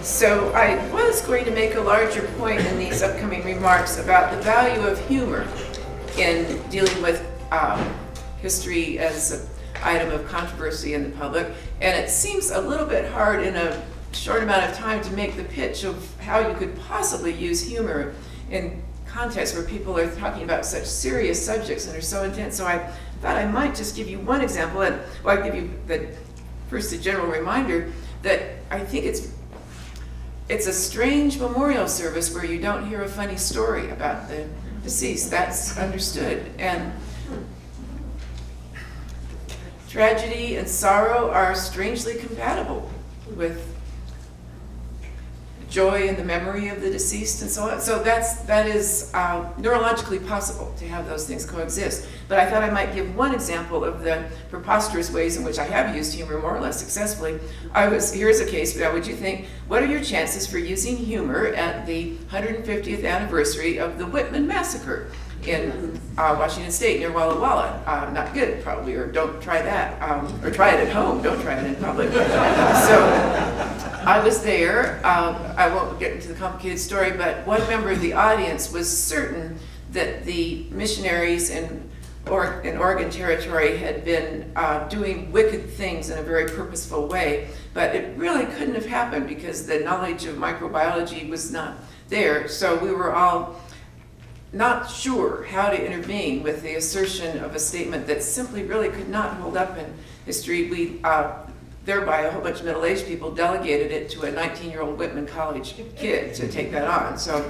So I was going to make a larger point in these upcoming remarks about the value of humor in dealing with history as an item of controversy in the public. And it seems a little bit hard in a short amount of time to make the pitch of how you could possibly use humor in contexts where people are talking about such serious subjects and are so intense. So I thought I might just give you one example, and well, I'll give you first a general reminder that I think it's a strange memorial service where you don't hear a funny story about the deceased. That's understood. And tragedy and sorrow are strangely compatible with joy in the memory of the deceased and so on. So that is neurologically possible to have those things coexist. But I thought I might give one example of the preposterous ways in which I have used humor more or less successfully. Here's a case, would you think, what are your chances for using humor at the 150th anniversary of the Whitman Massacre in Washington State near Walla Walla? Not good, probably, or don't try that. Or try it at home, don't try it in public. So I was there. I won't get into the complicated story, but one member of the audience was certain that the missionaries in Oregon Territory had been doing wicked things in a very purposeful way, but it really couldn't have happened because the knowledge of microbiology was not there. So we were all not sure how to intervene with the assertion of a statement that simply really could not hold up in history. We thereby a whole bunch of middle-aged people delegated it to a 19-year-old Whitman College kid to take that on. So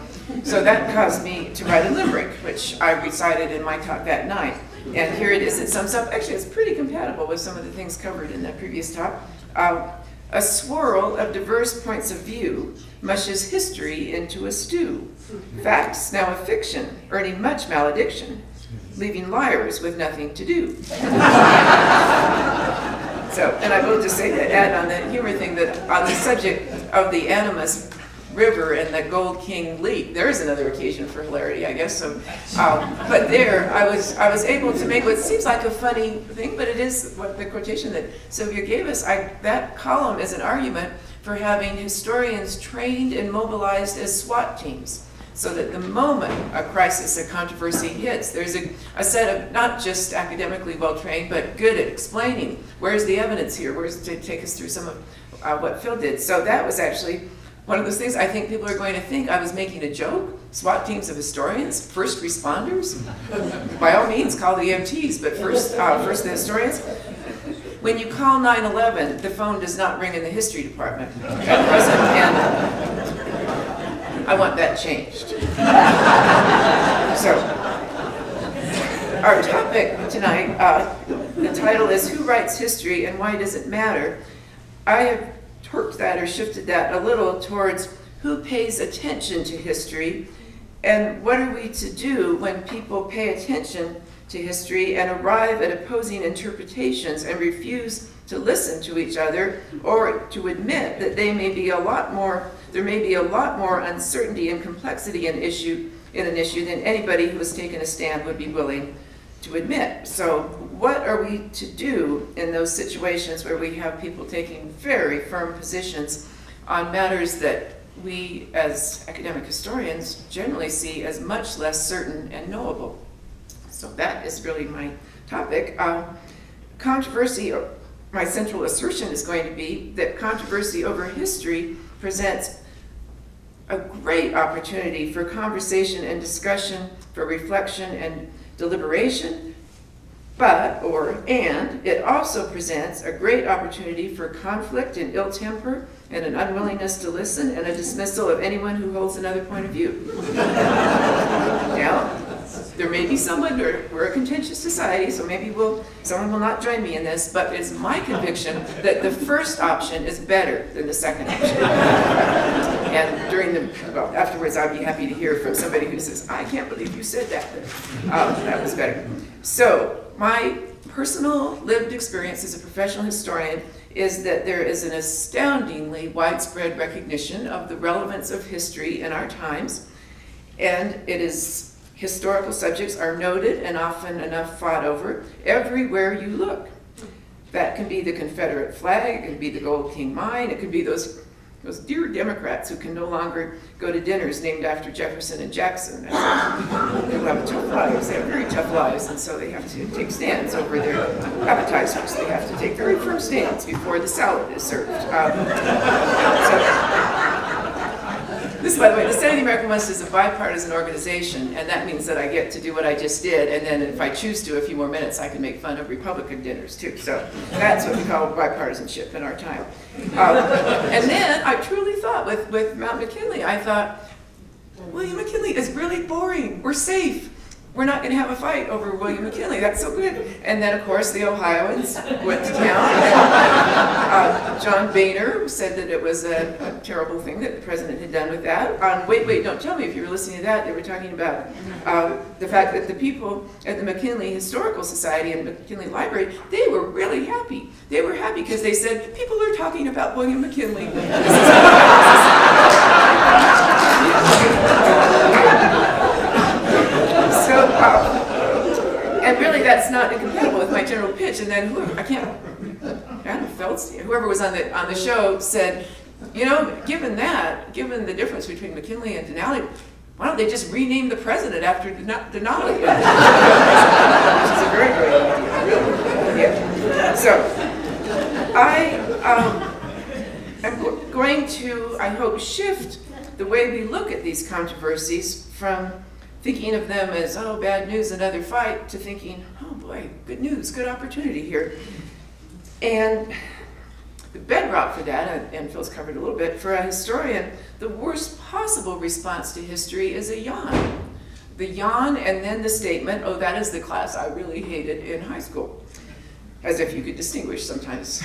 that caused me to write a limerick, which I recited in my talk that night. And here it is. It sums up, actually it's pretty compatible with some of the things covered in that previous talk. A swirl of diverse points of view mushes history into a stew. Facts, now a fiction, earning much malediction, leaving liars with nothing to do. So, and I will just say that, add on the humor thing, that on the subject of the Animus River and the Gold King leak, there is another occasion for hilarity, I guess. So, but there, I was able to make what seems like a funny thing, but it is what the quotation that Sylvia gave us. That column is an argument for having historians trained and mobilized as SWAT teams, so that the moment a crisis, a controversy hits, there's a set of not just academically well-trained, but good at explaining where's the evidence here, where's to take us through some of what Phil did. So that was actually one of those things. I think people are going to think I was making a joke. SWAT teams of historians, first responders. By all means, call the EMTs, but first the historians. When you call 911, the phone does not ring in the history department at present, and I want that changed. So, our topic tonight, the title is Who Writes History and Why Does It Matter? I have torqued that or shifted that a little towards who pays attention to history and what are we to do when people pay attention to history and arrive at opposing interpretations and refuse to listen to each other or to admit that there may be a lot more uncertainty and complexity in an issue than anybody who has taken a stand would be willing to admit. So what are we to do in those situations where we have people taking very firm positions on matters that we as academic historians generally see as much less certain and knowable? So that is really my topic. Controversy, my central assertion is going to be that controversy over history presents a great opportunity for conversation and discussion, for reflection and deliberation, and it also presents a great opportunity for conflict and ill temper and an unwillingness to listen and a dismissal of anyone who holds another point of view. Now, there may be someone, we're a contentious society, so maybe someone will not join me in this, but it's my conviction that the first option is better than the second option. And well, afterwards I'd be happy to hear from somebody who says, I can't believe you said that. That was better. So my personal lived experience as a professional historian is that there is an astoundingly widespread recognition of the relevance of history in our times, and historical subjects are noted and often enough fought over everywhere you look. That can be the Confederate flag, it can be the Gold King Mine, it could be those dear Democrats who can no longer go to dinners named after Jefferson and Jackson. They have tough lives, they have very tough lives, and so they have to take stands over their appetizers. They have to take very firm stands before the salad is served. This, by the way, the Senate of the American West is a bipartisan organization, and that means that I get to do what I just did, and then if I choose to, a few more minutes, I can make fun of Republican dinners, too. So that's what we call bipartisanship in our time. And then I truly thought, with Mount McKinley, I thought, William McKinley is really boring. We're safe. We're not going to have a fight over William McKinley. That's so good. And then, of course, the Ohioans went to town. And, John Boehner said that it was a terrible thing that the president had done with that. Wait, don't tell me if you were listening to that. They were talking about the fact that the people at the McKinley Historical Society and McKinley Library, they were really happy. They were happy because they said, people are talking about William McKinley. So, and really that's not incompatible with my general pitch. And then whoever was on the show said, you know, given the difference between McKinley and Denali, why don't they just rename the president after Denali? Which is a very great idea, really. Yeah. So, I'm going to, I hope, shift the way we look at these controversies from thinking of them as, oh, bad news, another fight, to thinking, oh boy, good news, good opportunity here. And the bedrock for that, and Phil's covered a little bit, for a historian, the worst possible response to history is a yawn. The yawn and then the statement, oh, that is the class I really hated in high school. As if you could distinguish sometimes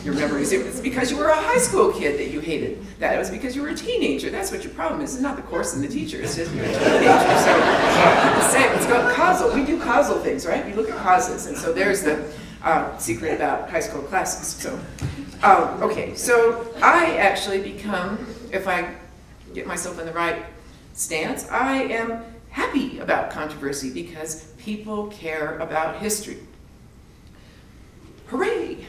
your memories. It's because you were a high school kid that you hated that. It was because you were a teenager. That's what your problem is. It's not the course and the teacher. It's just you're a teenager. So the same. It's called causal. We do causal things, right? We look at causes. And so there's the secret about high school classes. So, okay. So I actually become, if I get myself in the right stance, I am happy about controversy because people care about history. Hooray!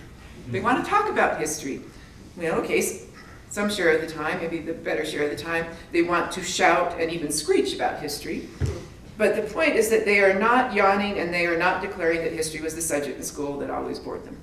They want to talk about history. Well, okay, some share of the time, maybe the better share of the time, they want to shout and even screech about history. But the point is that they are not yawning and they are not declaring that history was the subject in school that always bored them.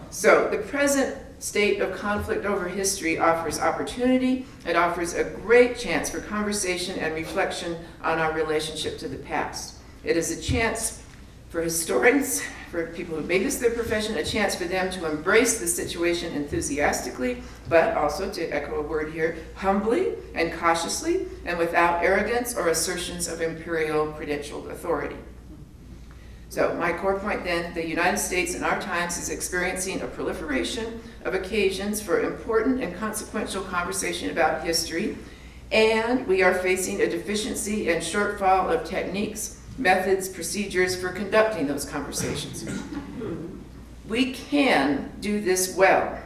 So the present state of conflict over history offers opportunity. It offers a great chance for conversation and reflection on our relationship to the past. It is a chance for historians, for people who made this their profession, a chance for them to embrace the situation enthusiastically, but also, to echo a word here, humbly and cautiously, and without arrogance or assertions of imperial credentialed authority. So my core point then, the United States in our times is experiencing a proliferation of occasions for important and consequential conversation about history, and we are facing a deficiency and shortfall of techniques, methods, procedures for conducting those conversations. We can do this well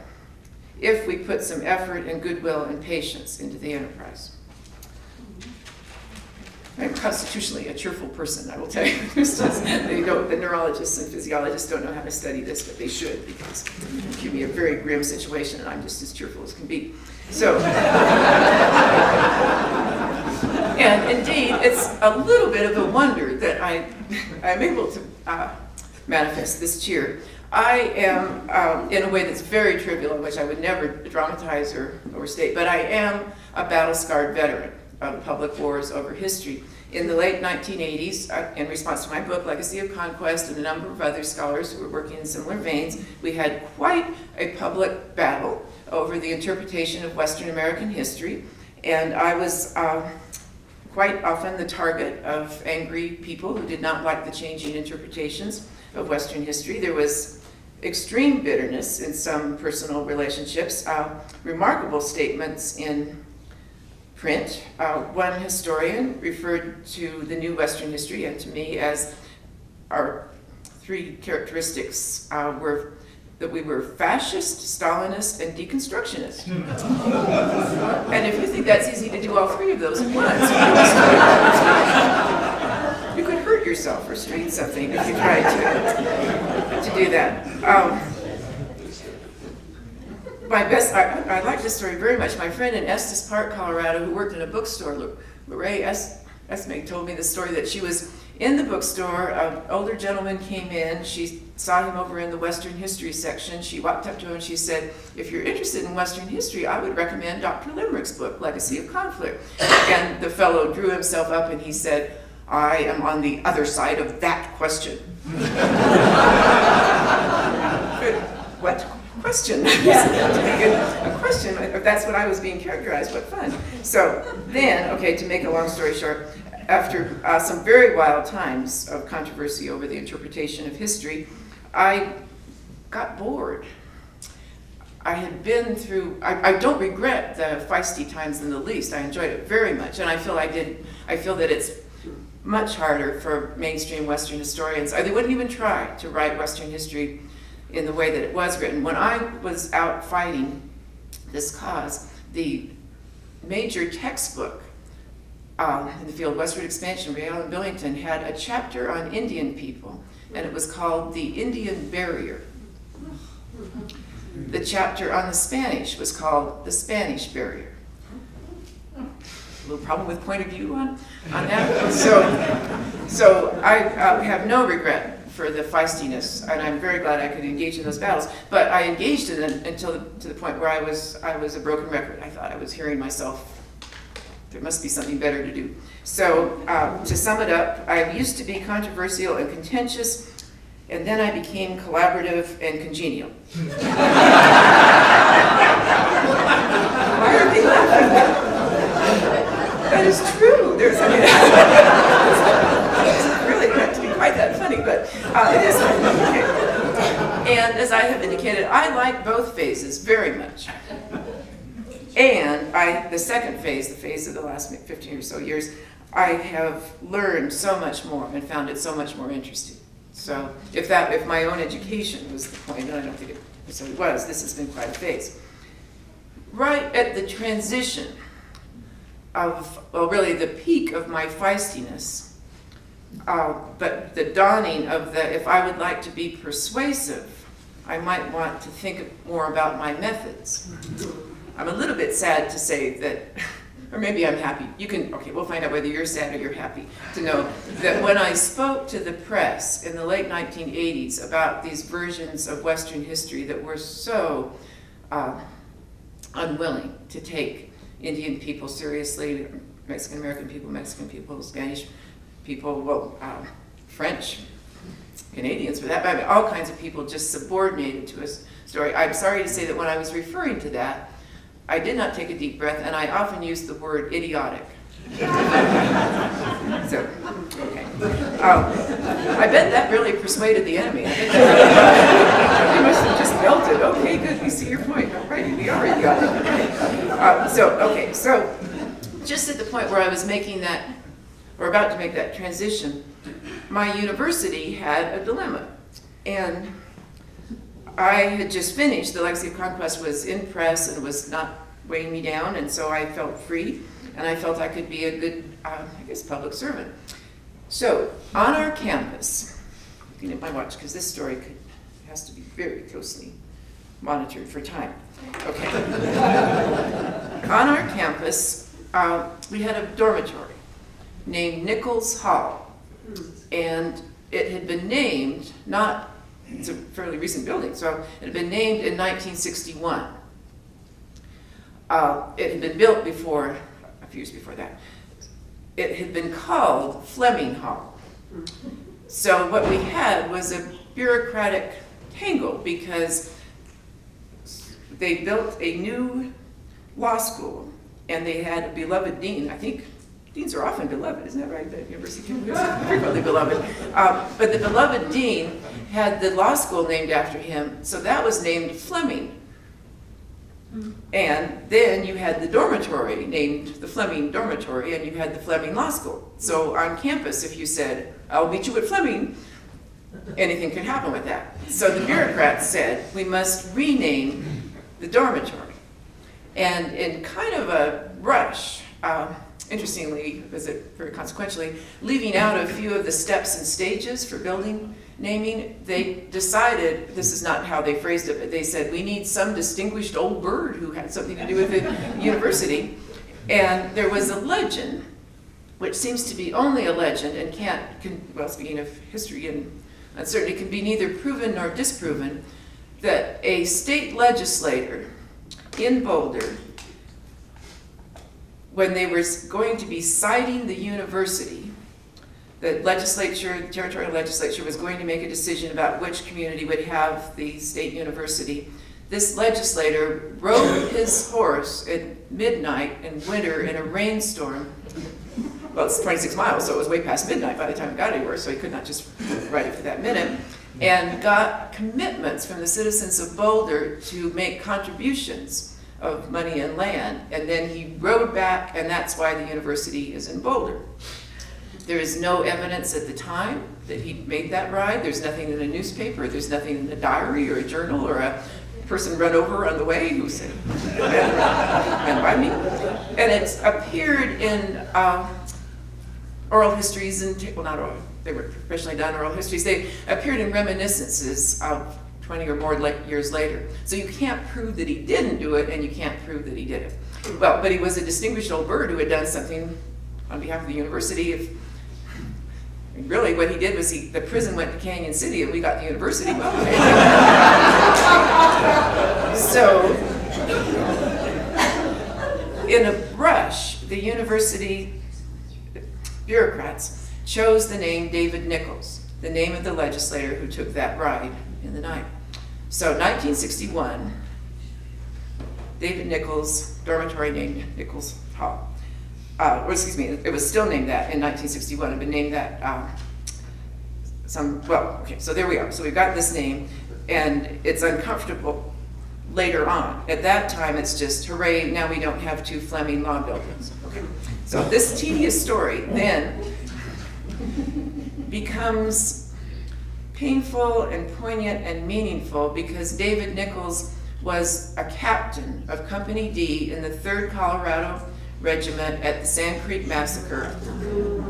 if we put some effort and goodwill and patience into the enterprise. I'm constitutionally a cheerful person, I will tell you. The neurologists and physiologists don't know how to study this, but they should, because they give me a very grim situation and I'm just as cheerful as can be. So, and indeed, it's a little bit of a wonder that I'm able to manifest this cheer. I am, in a way that's very trivial, in which I would never dramatize or overstate, but I am a battle-scarred veteran of public wars over history. In the late 1980s, in response to my book, Legacy of Conquest, and a number of other scholars who were working in similar veins, we had quite a public battle over the interpretation of Western American history, and I was quite often the target of angry people who did not like the changing interpretations of Western history. There was extreme bitterness in some personal relationships, remarkable statements in print. One historian referred to the new Western history and to me as our three characteristics were that we were fascist, Stalinist, and deconstructionist. And if you think that's easy to do all three of those at once, you could hurt yourself or strain something if you tried to do that. I like this story very much. My friend in Estes Park, Colorado, who worked in a bookstore, Lorraine Esme, told me the story that she was in the bookstore. An older gentleman came in. She saw him over in the Western history section. She walked up to him and she said, "If you're interested in Western history, I would recommend Dr. Limerick's book, Legacy of Conquest." And the fellow drew himself up and he said, "I am on the other side of that question." What question? A question, if that's what I was being characterized, what fun. So then, okay, to make a long story short, after some very wild times of controversy over the interpretation of history, I got bored. I had been through, I don't regret the feisty times in the least. I enjoyed it very much, and I feel that it's much harder for mainstream Western historians. They wouldn't even try to write Western history in the way that it was written. When I was out fighting this cause, the major textbook in the field of westward expansion, Yale and Billington, had a chapter on Indian people, and it was called The Indian Barrier. The chapter on the Spanish was called The Spanish Barrier. A little problem with point of view on that. So I have no regret for the feistiness, and I'm very glad I could engage in those battles. But I engaged in them until to the point where I was a broken record. I thought I was hearing myself. There must be something better to do. So to sum it up, I used to be controversial and contentious, and then I became collaborative and congenial. Why are they laughing? That is true. There's it's really not to be quite that funny, but it is. Okay. And as I have indicated, I like both phases very much. And the second phase, the phase of the last 15 or so years, I have learned so much more and found it so much more interesting. So if my own education was the point, and I don't think it necessarily was, this has been quite a phase. Right at the transition of, well, really the peak of my feistiness, but the dawning of if I would like to be persuasive, I might want to think more about my methods. I'm a little bit sad to say that, or maybe I'm happy. Okay, we'll find out whether you're sad or you're happy to know that when I spoke to the press in the late 1980s about these versions of Western history that were so unwilling to take Indian people seriously, Mexican-American people, Spanish people, well, French, Canadians for that matter, all kinds of people just subordinated to a story. I'm sorry to say that when I was referring to that, I did not take a deep breath, and I often used the word idiotic. So, okay. I bet that really persuaded the enemy. I bet they must have just melted. Okay, good, we see your point. All right, we are idiotic. Okay. So just at the point where I was making that, or about to make that transition, my university had a dilemma. And I had just finished, the Legacy of Conquest was in press and was not weighing me down, and so I felt free, and I felt I could be a good, public servant. So, on our campus, looking at my watch, because this story has to be very closely monitored for time. Okay. On our campus, we had a dormitory named Nichols Hall, and it had been named, it's a fairly recent building, so it had been named in 1961. It had been built a few years before that. It had been called Fleming Hall. So what we had was a bureaucratic tangle because they built a new law school and they had a beloved dean. I think deans are often beloved, isn't that right? The university is frequently beloved. But the beloved dean had the law school named after him, so that was named Fleming And then you had the dormitory named the Fleming Dormitory, and you had the Fleming Law School. So on campus, if you said, I'll meet you at Fleming, anything could happen with that. So the bureaucrats said, we must rename the dormitory. And in kind of a rush, interestingly, very consequentially, leaving out a few of the steps and stages for building naming, they decided, this is not how they phrased it, but they said, we need some distinguished old bird who had something to do with the university. And there was a legend, which seems to be only a legend and well, speaking of history and uncertainty, can be neither proven nor disproven, that a state legislator in Boulder, when they were going to be citing the university, the territorial legislature was going to make a decision about which community would have the state university. This legislator rode his horse at midnight in winter in a rainstorm. Well, it's 26 miles, so it was way past midnight by the time it got anywhere, so he could not just ride it for that minute, and got commitments from the citizens of Boulder to make contributions of money and land, and then he rode back, and that's why the university is in Boulder. There is no evidence at the time that he made that ride. There's nothing in a newspaper, there's nothing in a diary or a journal or a person run over on the way who said, ran by me. And it's appeared in oral histories, and, well, not oral, they were professionally done oral histories. They appeared in reminiscences of 20 or more years later. So you can't prove that he didn't do it, and you can't prove that he did it. Well, but he was a distinguished old bird who had done something on behalf of the university. Really, what he did was the prison went to Canyon City, and we got the university. Well, so, in a rush, the university bureaucrats chose the name David Nichols, the name of the legislator who took that ride in the night. So 1961, David Nichols, dormitory named Nichols Hall. Or excuse me, it was still named that in 1961. It had been named that okay, so there we are. So we've got this name, and it's uncomfortable later on. At that time, it's just, hooray, now we don't have two Fleming law buildings. Okay. So this tedious story then becomes painful and poignant and meaningful because David Nichols was a captain of Company D in the 3rd Colorado Regiment at the Sand Creek Massacre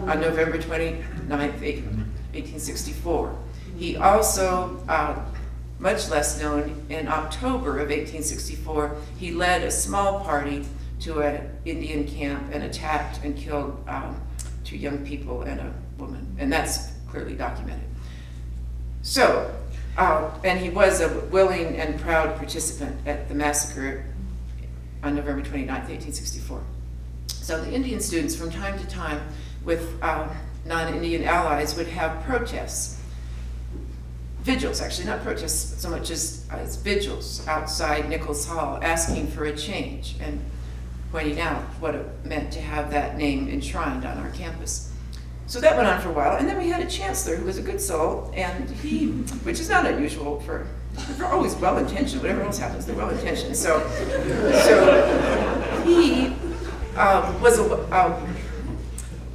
on November 29th, 1864. He also, much less known, in October of 1864, he led a small party to an Indian camp and attacked and killed 2 young people and a woman, and that's clearly documented. So, and he was a willing and proud participant at the massacre on November 29th, 1864. So the Indian students from time to time with non-Indian allies would have protests, vigils, actually not protests so much as vigils outside Nichols Hall asking for a change and pointing out what it meant to have that name enshrined on our campus. So that went on for a while, and then we had a chancellor who was a good soul, and he, which is not unusual they're always well-intentioned, whatever else happens, they're well-intentioned. So he was a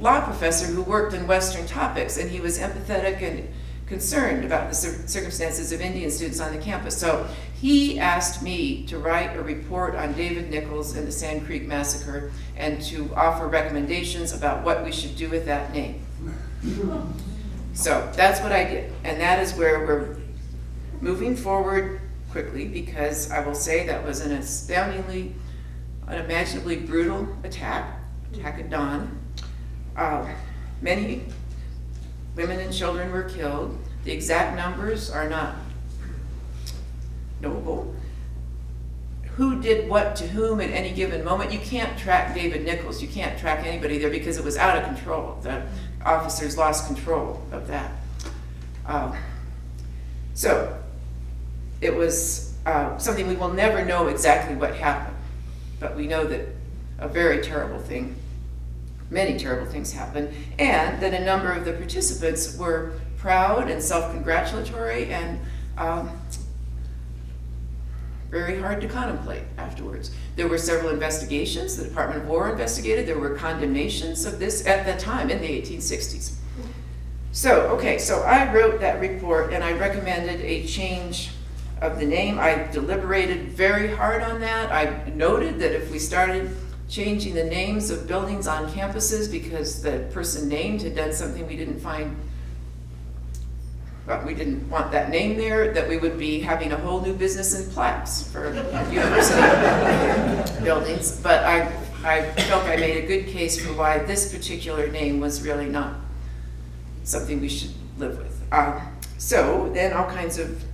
law professor who worked in Western topics, and he was empathetic and concerned about the circumstances of Indian students on the campus. So he asked me to write a report on David Nichols and the Sand Creek Massacre and to offer recommendations about what we should do with that name. So that's what I did, and that is where we're moving forward quickly, because I will say that was an astoundingly, unimaginably brutal attack at dawn. Many women and children were killed. The exact numbers are not knowable. Who did what to whom at any given moment? You can't track David Nichols. You can't track anybody there because it was out of control. The officers lost control of that. So it was something we will never know exactly what happened, but we know that a very terrible thing, many terrible things happened, and that a number of the participants were proud and self-congratulatory and very hard to contemplate afterwards. There were several investigations. The Department of War investigated. There were condemnations of this at that time in the 1860s. So, okay, so I wrote that report and I recommended a change of the name. I deliberated very hard on that. I noted that if we started changing the names of buildings on campuses because the person named had done something we didn't find, well, we didn't want that name there, that we would be having a whole new business in plaques for university buildings. But I felt I made a good case for why this particular name was really not something we should live with. So then all kinds of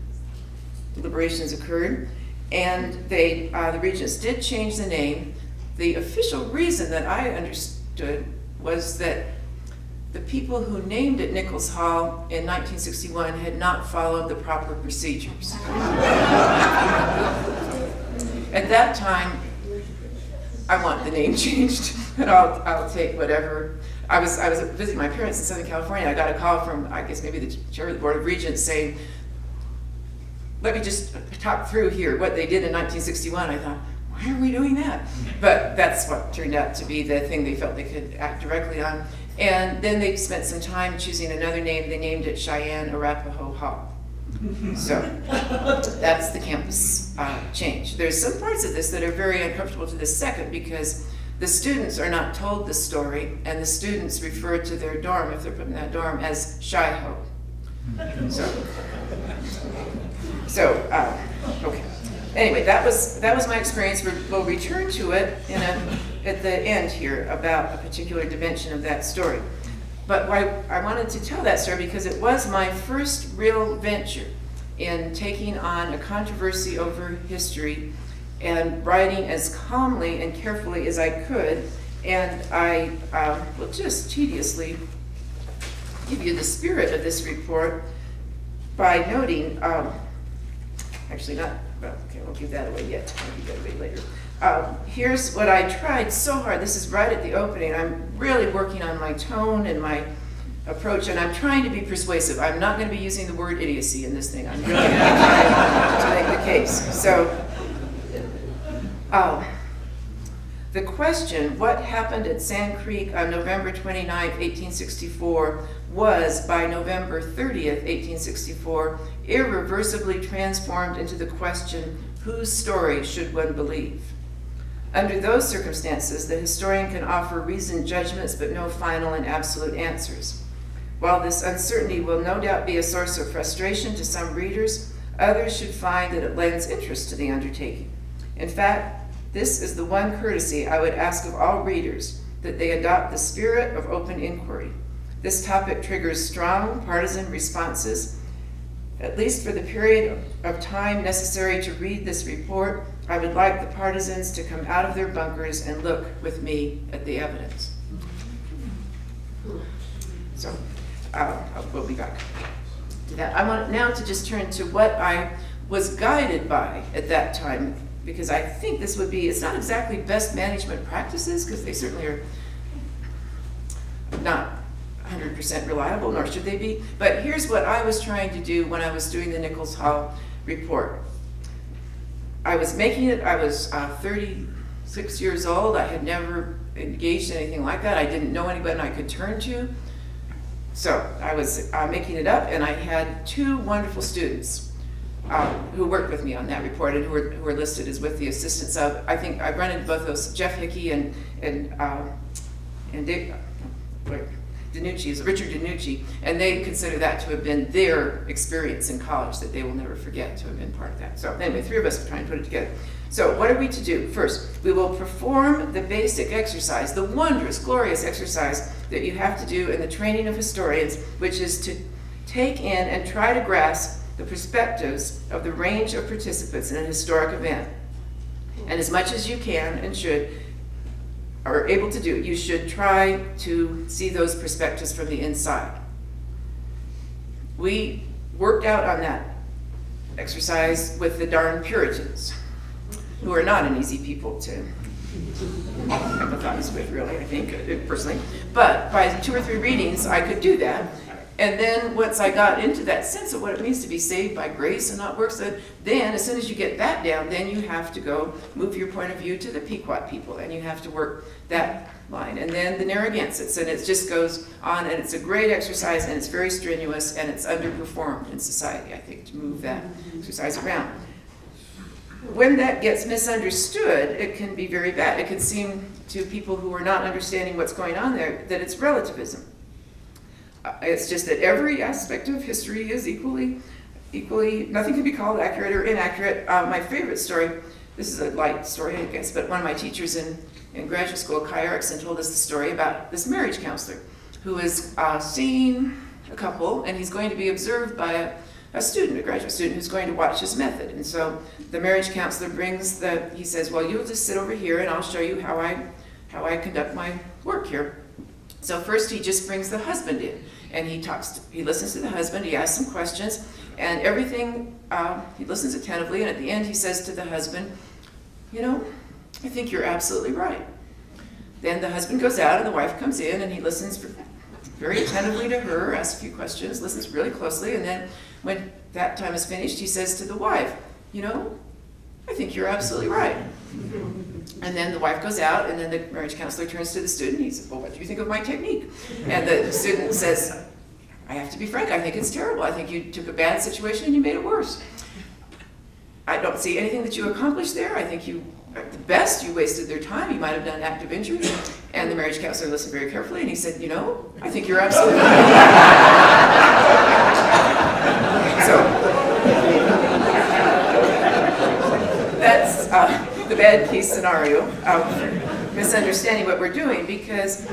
deliberations occurred, and the regents did change the name. The official reason that I understood was that the people who named it Nichols Hall in 1961 had not followed the proper procedures. At that time, I want the name changed, and I'll take whatever. I was visiting my parents in Southern California. I got a call from, I guess maybe the chair of the Board of Regents saying, let me just talk through here what they did in 1961. I thought, why are we doing that? But that's what turned out to be the thing they felt they could act directly on. And then they spent some time choosing another name. They named it Cheyenne Arapahoe Hall. So that's the campus change. There's some parts of this that are very uncomfortable to the second because the students are not told the story, and the students refer to their dorm, if they're put in that dorm, as Chi-Ho. Okay. Anyway, that was my experience. We'll return to it at the end here about a particular dimension of that story. But why I wanted to tell that story because it was my first real venture in taking on a controversy over history and writing as calmly and carefully as I could. And I will just tediously give you the spirit of this report by noting, actually not, well, okay, I won't give that away yet. I'll give that away later. Here's what I tried so hard. This is right at the opening. I'm really working on my tone and my approach, and I'm trying to be persuasive. I'm not going to be using the word idiocy in this thing. I'm really going to try to make the case. So, the question, what happened at Sand Creek on November 29, 1864, was by November 30th, 1864, irreversibly transformed into the question, whose story should one believe? Under those circumstances, the historian can offer reasoned judgments but no final and absolute answers. While this uncertainty will no doubt be a source of frustration to some readers, others should find that it lends interest to the undertaking. In fact, this is the one courtesy I would ask of all readers, that they adopt the spirit of open inquiry. This topic triggers strong partisan responses. At least for the period of time necessary to read this report, I would like the partisans to come out of their bunkers and look with me at the evidence. So, we'll be back to that. I want now to just turn to what I was guided by at that time, because I think this would be, it's not exactly best management practices, because they certainly are not 100% reliable, nor should they be. But here's what I was trying to do when I was doing the Nichols Hall report. I was making it, I was 36 years old. I had never engaged in anything like that. I didn't know anybody I could turn to. So I was making it up, and I had two wonderful students who worked with me on that report and who were listed as with the assistance of, I think I've run into both those, Jeff Hickey and Dick, Richard DiNucci, and they consider that to have been their experience in college that they will never forget to have been part of that. So anyway, three of us are trying to put it together. So what are we to do? First, we will perform the basic exercise, the wondrous, glorious exercise that you have to do in the training of historians, which is to take in and try to grasp the perspectives of the range of participants in a historic event. And as much as you can and should, are able to do, you should try to see those perspectives from the inside. We worked out on that exercise with the darn Puritans, who are not an easy people to empathize with, really, I think, personally. But by 2 or 3 readings, I could do that. And then once I got into that sense of what it means to be saved by grace and not works, then as soon as you get that down, then you have to go move your point of view to the Pequot people, and you have to work that line. And then the Narragansetts, and it just goes on, and it's a great exercise, and it's very strenuous, and it's underperformed in society, I think, to move that exercise around. When that gets misunderstood, it can be very bad. It can seem to people who are not understanding what's going on there that it's relativism. It's just that every aspect of history is equally, nothing can be called accurate or inaccurate. My favorite story, this is a light story, I guess, but one of my teachers in graduate school, Kai Erickson, told us the story about this marriage counselor who is seeing a couple, and he's going to be observed by a student, a graduate student, who's going to watch his method. And so the marriage counselor he says, well, you'll just sit over here and I'll show you how I conduct my work here. So first he just brings the husband in, and he listens to the husband, he asks some questions, and everything, he listens attentively, and at the end he says to the husband, you know, I think you're absolutely right. Then the husband goes out and the wife comes in, and he listens very attentively to her, asks a few questions, listens really closely, and then when that time is finished, he says to the wife, you know, I think you're absolutely right. And then the wife goes out, and then the marriage counselor turns to the student. He says, well, what do you think of my technique? And the student says, I have to be frank, I think it's terrible. I think you took a bad situation and you made it worse. I don't see anything that you accomplished there. I think at the best, you wasted their time. You might have done active injury. And the marriage counselor listened very carefully, and he said, you know, I think you're absolutely right. So that's the bad case scenario of misunderstanding what we're doing, because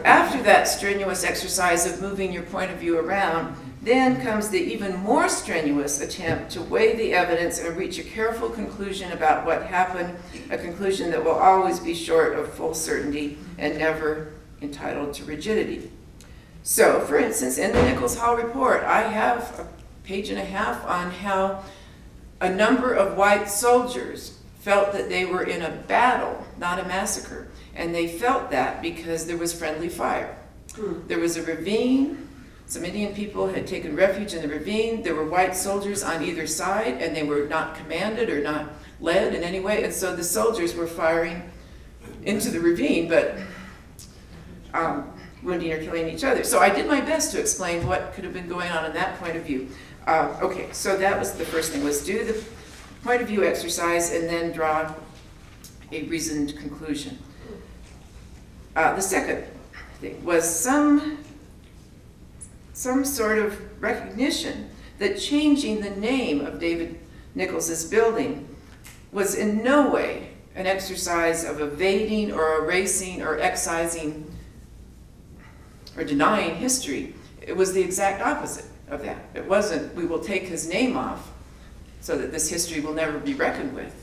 after that strenuous exercise of moving your point of view around, then comes the even more strenuous attempt to weigh the evidence and reach a careful conclusion about what happened, a conclusion that will always be short of full certainty and never entitled to rigidity. So, for instance, in the Nichols Hall report, I have a page and a half on how a number of white soldiers felt that they were in a battle, not a massacre. And they felt that because there was friendly fire. There was a ravine. Some Indian people had taken refuge in the ravine. There were white soldiers on either side, and they were not commanded or not led in any way. And so the soldiers were firing into the ravine, but wounding or killing each other. So I did my best to explain what could have been going on in that point of view. Okay, so that was the first thing, was do the point of view exercise and then draw a reasoned conclusion. The second thing was some sort of recognition that changing the name of David Nichols's building was in no way an exercise of evading or erasing or excising or denying history. It was the exact opposite of that. It wasn't, we will take his name off so that this history will never be reckoned with.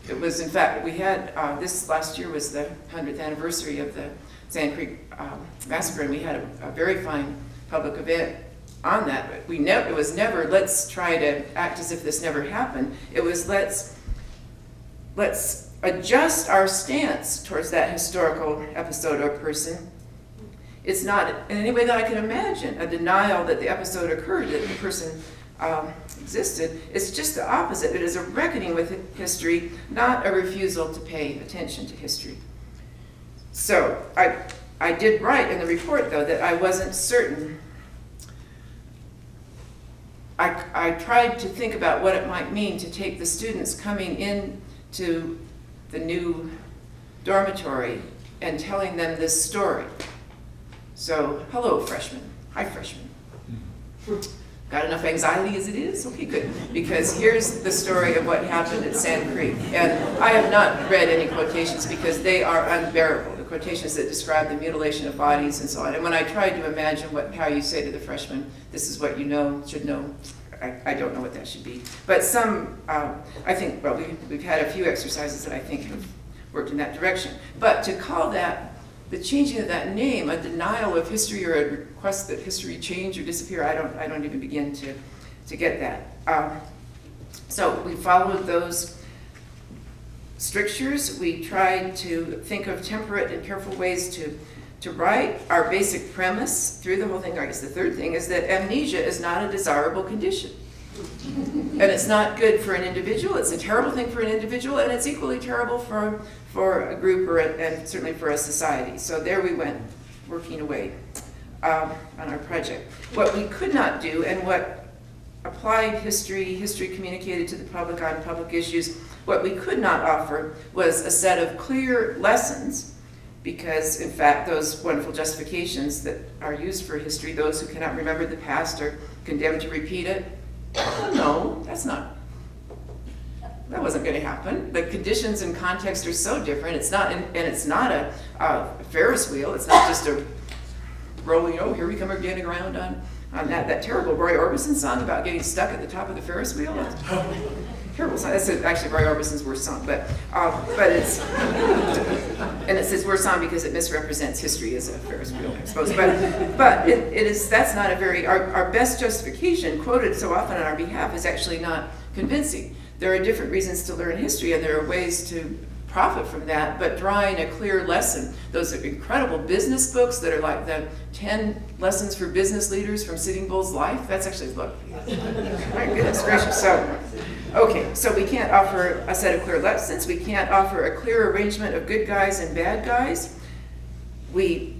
It was, in fact, we had, this last year was the 100th anniversary of the Sand Creek Massacre, and we had a very fine public event on that. But it was never, let's try to act as if this never happened. It was, let's adjust our stance towards that historical episode or person. It's not, in any way that I can imagine, a denial that the episode occurred, that the person existed. It's just the opposite. It is a reckoning with history, not a refusal to pay attention to history. So I did write in the report, though, that I wasn't certain. I tried to think about what it might mean to take the students coming in to the new dormitory and telling them this story. So, hello, freshmen. Hi, freshmen. Got enough anxiety as it is? Okay, good. Because here's the story of what happened at Sand Creek. And I have not read any quotations because they are unbearable, the quotations that describe the mutilation of bodies and so on. And when I tried to imagine how you say to the freshmen, this is what you know, should know, I don't know what that should be. But some, I think, well, we've had a few exercises that I think have worked in that direction. But to call that, the changing of that name, a denial of history or a request that history change or disappear, I don't even begin to get that. So we followed those strictures. We tried to think of temperate and careful ways to to write our basic premise through the whole thing. I guess the third thing is that amnesia is not a desirable condition. And it's not good for an individual. It's a terrible thing for an individual, and it's equally terrible for a group and certainly for a society. So there we went, working away on our project. What we could not do, and what applied history communicated to the public on public issues, what we could not offer was a set of clear lessons, because in fact those wonderful justifications that are used for history, those who cannot remember the past are condemned to repeat it. No, that wasn't going to happen. The conditions and context are so different. It's not, and it's not a Ferris wheel. It's not just a rolling, oh, here we come again around on that terrible Roy Orbison song about getting stuck at the top of the Ferris wheel. Terrible song. That's actually Roy Orbison's worst song, but it's, and it's his worst song because it misrepresents history as a Ferris wheel, I suppose. But it is, that's not a very, our best justification quoted so often on our behalf is actually not convincing. There are different reasons to learn history, and there are ways to profit from that, but drawing a clear lesson. Those are incredible business books that are like the 10 lessons for business leaders from Sitting Bull's life. That's actually a book. My goodness gracious. So, okay, so we can't offer a set of clear lessons. We can't offer a clear arrangement of good guys and bad guys. We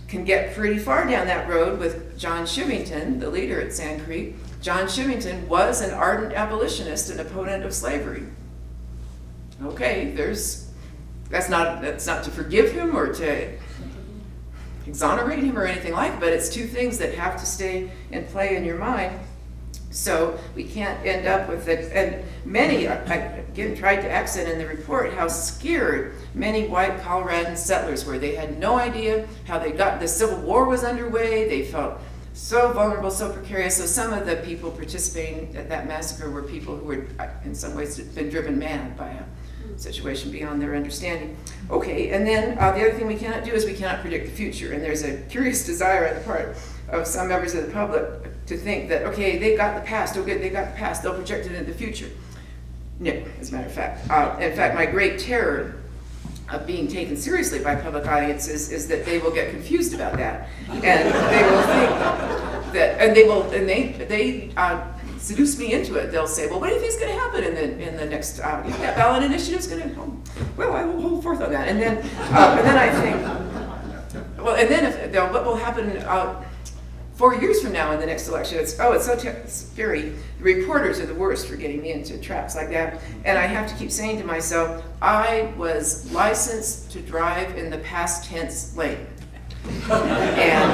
can get pretty far down that road with John Shivington, the leader at Sand Creek. John Shivington was an ardent abolitionist and opponent of slavery. Okay, that's not to forgive him or to exonerate him or anything like that, but it's two things that have to stay in play in your mind. So we can't end up with it. And many, I again tried to accent in the report how scared many white Coloradan settlers were. They had no idea how the Civil War was underway. They felt so vulnerable, so precarious. So some of the people participating at that massacre were people who were, in some ways, been driven mad by a situation beyond their understanding. Okay, and then the other thing we cannot do is we cannot predict the future. And there's a curious desire on the part of some members of the public to think that, okay, they got the past, oh good, they got the past, they'll project it into the future. No, as a matter of fact. In fact, my great terror of being taken seriously by public audiences is that they will get confused about that. And they will think that, and they seduce me into it. They'll say, well, what do you think is going to happen in the next, that ballot initiative is going to, well, I will hold forth on that. And then I think, well, and then what will happen 4 years from now in the next election? It's so scary. The reporters are the worst for getting me into traps like that. And I have to keep saying to myself, I was licensed to drive in the past tense lane. And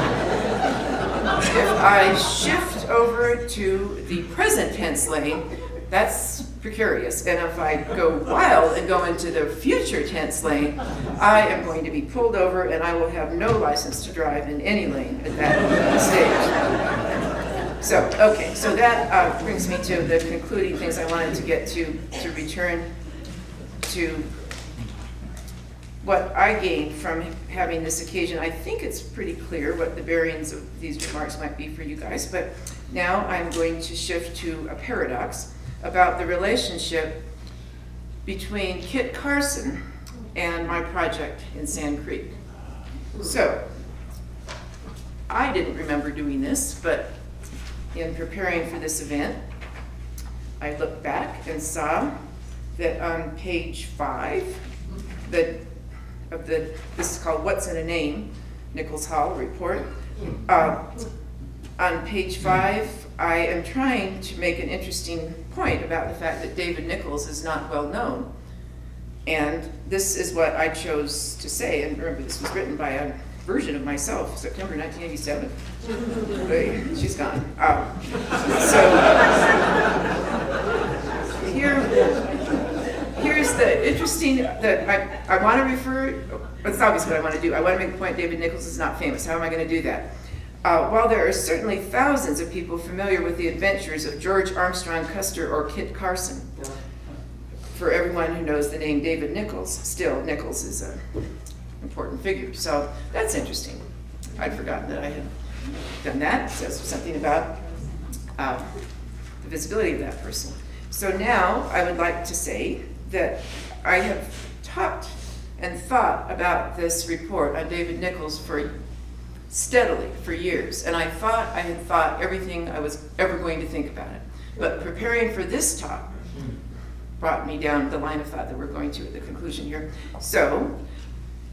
if I shift over to the present tense lane, that's precarious. And if I go wild and go into the future tense lane, I am going to be pulled over and I will have no license to drive in any lane at that stage. So, okay, so that brings me to the concluding things I wanted to get to return to what I gained from having this occasion. I think it's pretty clear what the bearings of these remarks might be for you guys, but now I'm going to shift to a paradox about the relationship between Kit Carson and my project in Sand Creek. So, I didn't remember doing this, but in preparing for this event, I looked back and saw that on page 5, this is called What's in a Name, Nichols Hall report. On page 5, I am trying to make an interesting point about the fact that David Nichols is not well known. And this is what I chose to say, and remember this was written by a version of myself, September 1987. Wait, she's gone. Here's the interesting, that I want to refer, it's obvious what I want to do. I want to make the point David Nichols is not famous. How am I going to do that? While there are certainly thousands of people familiar with the adventures of George Armstrong Custer or Kit Carson, for everyone who knows the name David Nichols, still Nichols is an important figure. So that's interesting. I'd forgotten that I had done that. It says something about the visibility of that person. So now I would like to say that I have talked and thought about this report on David Nichols steadily for years. And I thought I had thought everything I was ever going to think about it. But preparing for this talk brought me down the line of thought that we're going to at the conclusion here. So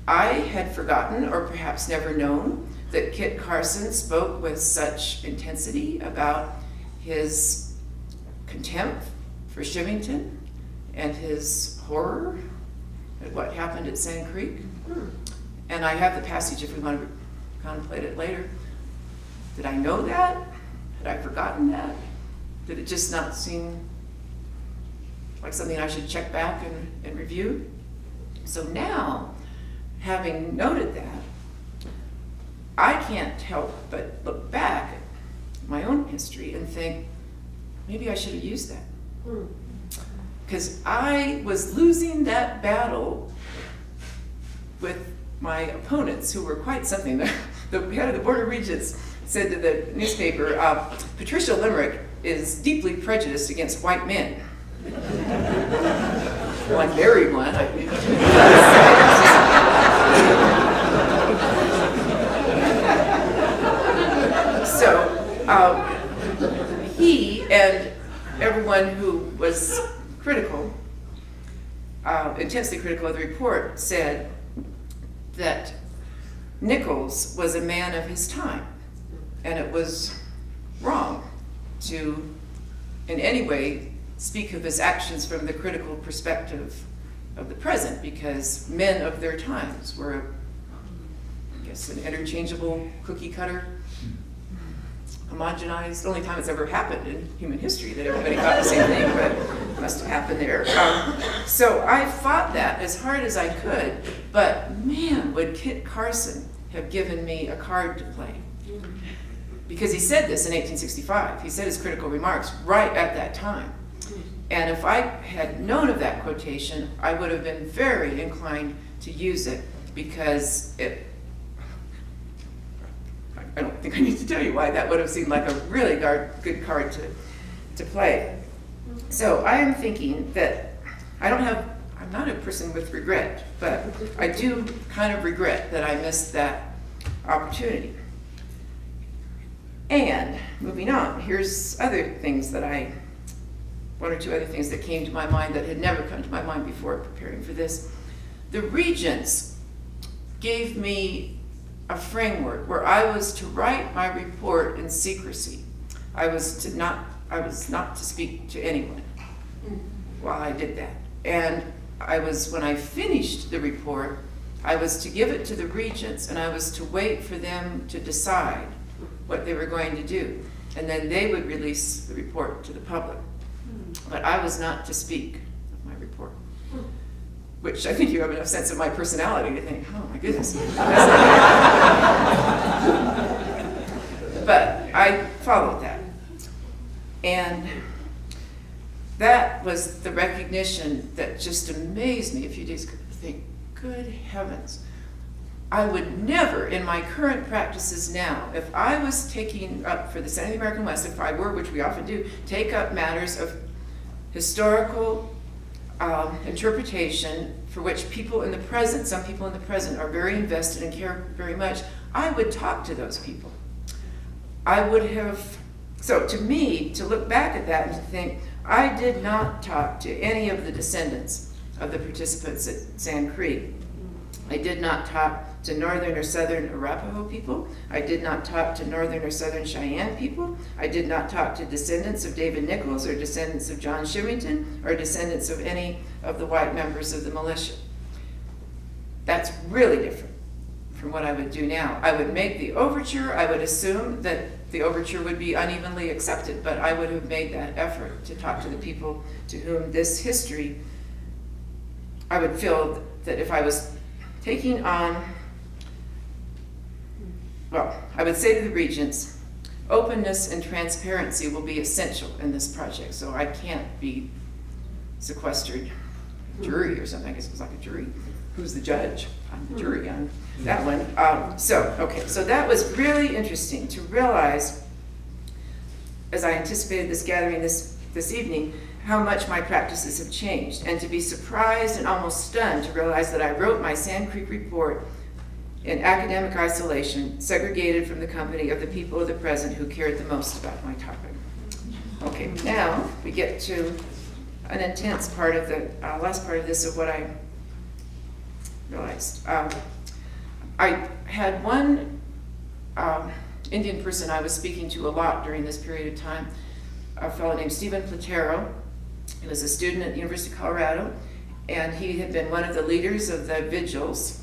I had forgotten, or perhaps never known, that Kit Carson spoke with such intensity about his contempt for Shivington and his horror at what happened at Sand Creek. And I have the passage if we want to contemplate it later. Did I know that? Had I forgotten that? Did it just not seem like something I should check back and review? So now, having noted that, I can't help but look back at my own history and think, maybe I should have used that. Because I was losing that battle with my opponents, who were quite something. The head of the Board of Regents said to the newspaper, Patricia Limerick is deeply prejudiced against white men. One married one. So he and everyone who was critical, intensely critical of the report, said that Nichols was a man of his time, and it was wrong to in any way speak of his actions from the critical perspective of the present, because men of their times were, I guess, an interchangeable cookie cutter, homogenized. The only time it's ever happened in human history that everybody thought the same thing, but it must have happened there. So I fought that as hard as I could, but man, would Kit Carson have given me a card to play. Because he said this in 1865. He said his critical remarks right at that time. And if I had known of that quotation, I would have been very inclined to use it, because I don't think I need to tell you why that would have seemed like a really good card to play. So I am thinking that I'm not a person with regret, but I do kind of regret that I missed that opportunity. And moving on, here's other things that one or two other things that came to my mind that had never come to my mind before preparing for this. The Regents gave me a framework where I was to write my report in secrecy. I was not to speak to anyone while I did that. And when I finished the report, I was to give it to the Regents, and I was to wait for them to decide what they were going to do. And then they would release the report to the public. But I was not to speak of my report, which I think you have enough sense of my personality to think, oh my goodness. But I followed that. And that was the recognition that just amazed me a few days ago. I think, good heavens. I would never, in my current practices now, if I was taking up for the Senate of the American West, if I were, which we often do, take up matters of historical interpretation for which some people in the present are very invested and care very much, I would talk to those people. So to me, to look back at that and to think, I did not talk to any of the descendants of the participants at Sand Creek. I did not talk to Northern or Southern Arapaho people. I did not talk to Northern or Southern Cheyenne people. I did not talk to descendants of David Nichols or descendants of John Shivington or descendants of any of the white members of the militia. That's really different from what I would do now. I would make the overture. I would assume that the overture would be unevenly accepted, but I would have made that effort to talk to the people to whom this history, I would feel that if I was taking on, well, I would say to the Regents, openness and transparency will be essential in this project, so I can't be sequestered jury or something. I guess it was like a jury. Who's the judge? I'm the jury on that one. So that was really interesting to realize, as I anticipated this gathering this evening, how much my practices have changed, and to be surprised and almost stunned to realize that I wrote my Sand Creek report in academic isolation, segregated from the company of the people of the present who cared the most about my topic. Okay, now we get to an intense part of the last part of this, of what I realized. I had one Indian person I was speaking to a lot during this period of time, a fellow named Stephen Platero. He was a student at the University of Colorado, and he had been one of the leaders of the vigils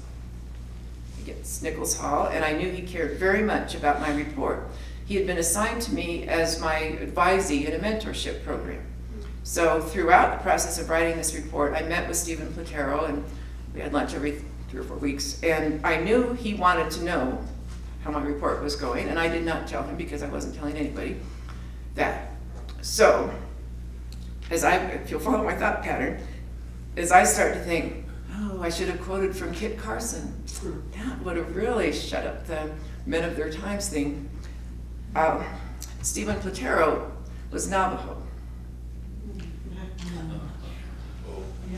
against Nichols Hall, and I knew he cared very much about my report. He had been assigned to me as my advisee in a mentorship program. So throughout the process of writing this report, I met with Stephen Platero, and we had lunch every 3 or 4 weeks, and I knew he wanted to know how my report was going, and I did not tell him because I wasn't telling anybody that. So, if you'll follow my thought pattern, as I start to think, oh, I should have quoted from Kit Carson. That would have really shut up the men of their times thing. Stephen Platero was Navajo.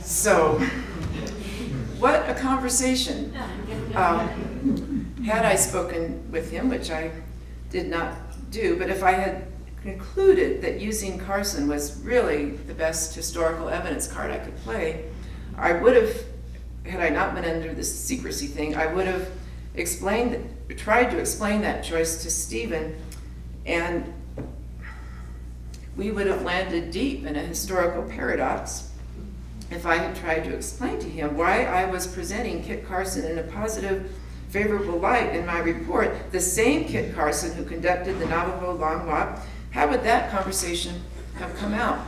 So, what a conversation. Had I spoken with him, which I did not do, but if I had concluded that using Carson was really the best historical evidence card I could play, I would have, had I not been under this secrecy thing, I would have tried to explain that choice to Stephen, and we would have landed deep in a historical paradox if I had tried to explain to him why I was presenting Kit Carson in a positive, favorable light in my report, the same Kit Carson who conducted the Navajo Long Walk. How would that conversation have come out?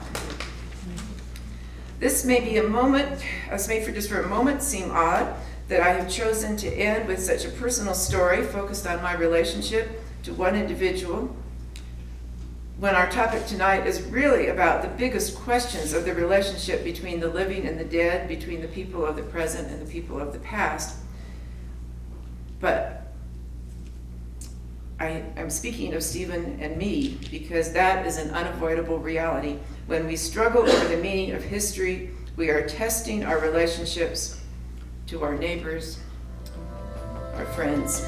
This may be a moment, just for a moment, seem odd that I have chosen to end with such a personal story focused on my relationship to one individual, when our topic tonight is really about the biggest questions of the relationship between the living and the dead, between the people of the present and the people of the past. But I'm speaking of Stephen and me because that is an unavoidable reality. When we struggle over the meaning of history, we are testing our relationships to our neighbors, our friends,